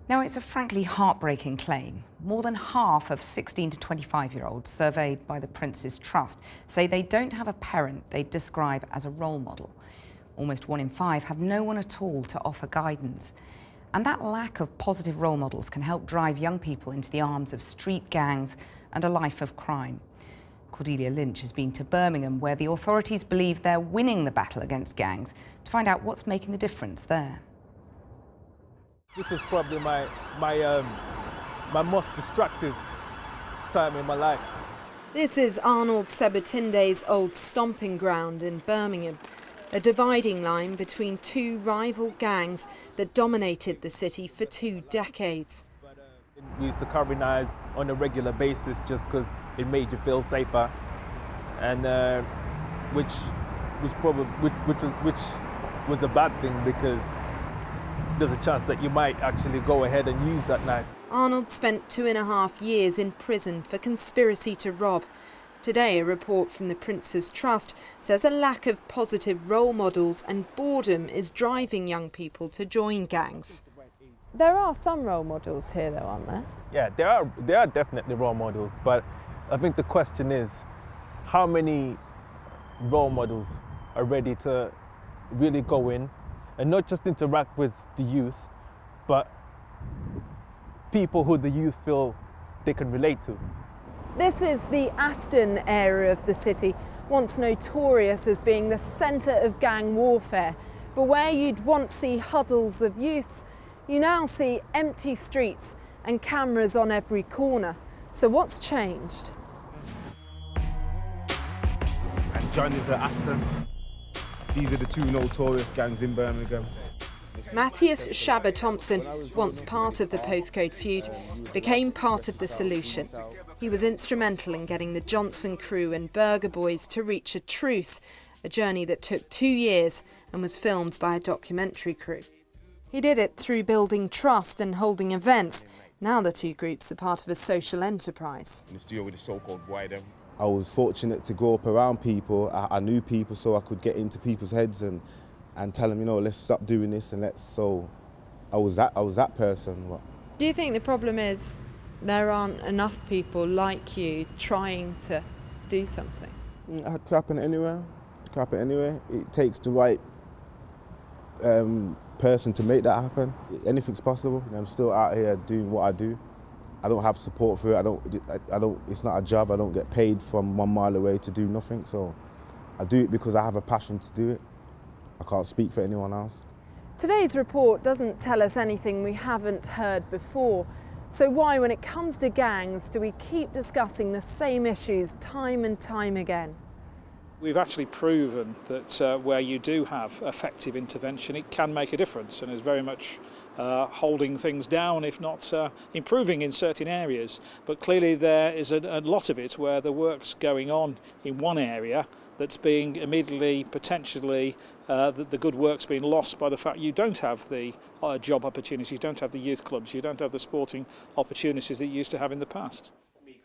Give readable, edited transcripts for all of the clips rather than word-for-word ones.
Now, it's a frankly heartbreaking claim. More than half of 16 to 25-year-olds surveyed by the Prince's Trust say they don't have a parent they describe as a role model. Almost 1 in 5 have no one at all to offer guidance. And that lack of positive role models can help drive young people into the arms of street gangs and a life of crime. Cordelia Lynch has been to Birmingham, where the authorities believe they're winning the battle against gangs, to find out what's making the difference there. This was probably my most destructive time in my life. This is Arnold Sebutinde's old stomping ground in Birmingham, a dividing line between two rival gangs that dominated the city for 2 decades. We used to carry knives on a regular basis just because it made you feel safer, and which was a bad thing because there's a chance that you might actually go ahead and use that knife. Arnold spent 2.5 years in prison for conspiracy to rob. Today, a report from the Prince's Trust says a lack of positive role models and boredom is driving young people to join gangs. There are some role models here, though, aren't there? Yeah, there are definitely role models, but I think the question is how many role models are ready to really go in and not just interact with the youth, but people who the youth feel they can relate to. This is the Aston area of the city, once notorious as being the centre of gang warfare. But where you'd once see huddles of youths, you now see empty streets and cameras on every corner. So what's changed? And John is at Aston. These are the 2 notorious gangs in Birmingham. Matthias Schaber-Thompson, once part of the postcode feud, became part of the solution. He was instrumental in getting the Johnson crew and Burger Boys to reach a truce, a journey that took 2 years and was filmed by a documentary crew. He did it through building trust and holding events. Now the 2 groups are part of a social enterprise. In the studio with the so-called Boydem. I was fortunate to grow up around people. I knew people, so I could get into people's heads and tell them, you know, let's stop doing this and let's. So I was that person. Do you think the problem is there aren't enough people like you trying to do something? It could happen anywhere. It takes the right person to make that happen. Anything's possible. I'm still out here doing what I do. I don't have support for it. I don't. It's not a job. I don't get paid from 1 mile away to do nothing. So I do it because I have a passion to do it. I can't speak for anyone else. Today's report doesn't tell us anything we haven't heard before. So why, when it comes to gangs, do we keep discussing the same issues time and time again? We've actually proven that where you do have effective intervention, it can make a difference and is very much holding things down, if not improving in certain areas. But clearly there is a lot of it where the work's going on in one area that's being immediately, potentially, the good work's being lost by the fact you don't have the job opportunities, you don't have the youth clubs, you don't have the sporting opportunities that you used to have in the past.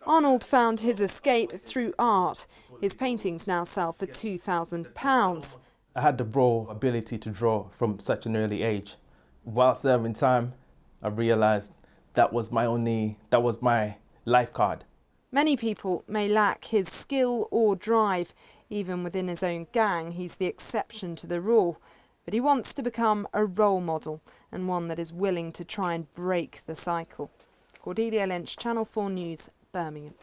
Arnold found his escape through art. His paintings now sell for £2,000. I had the raw ability to draw from such an early age. While serving time, I realised that was my life card. Many people may lack his skill or drive. Even within his own gang, he's the exception to the rule. But he wants to become a role model and one that is willing to try and break the cycle. Cordelia Lynch, Channel 4 News, Birmingham.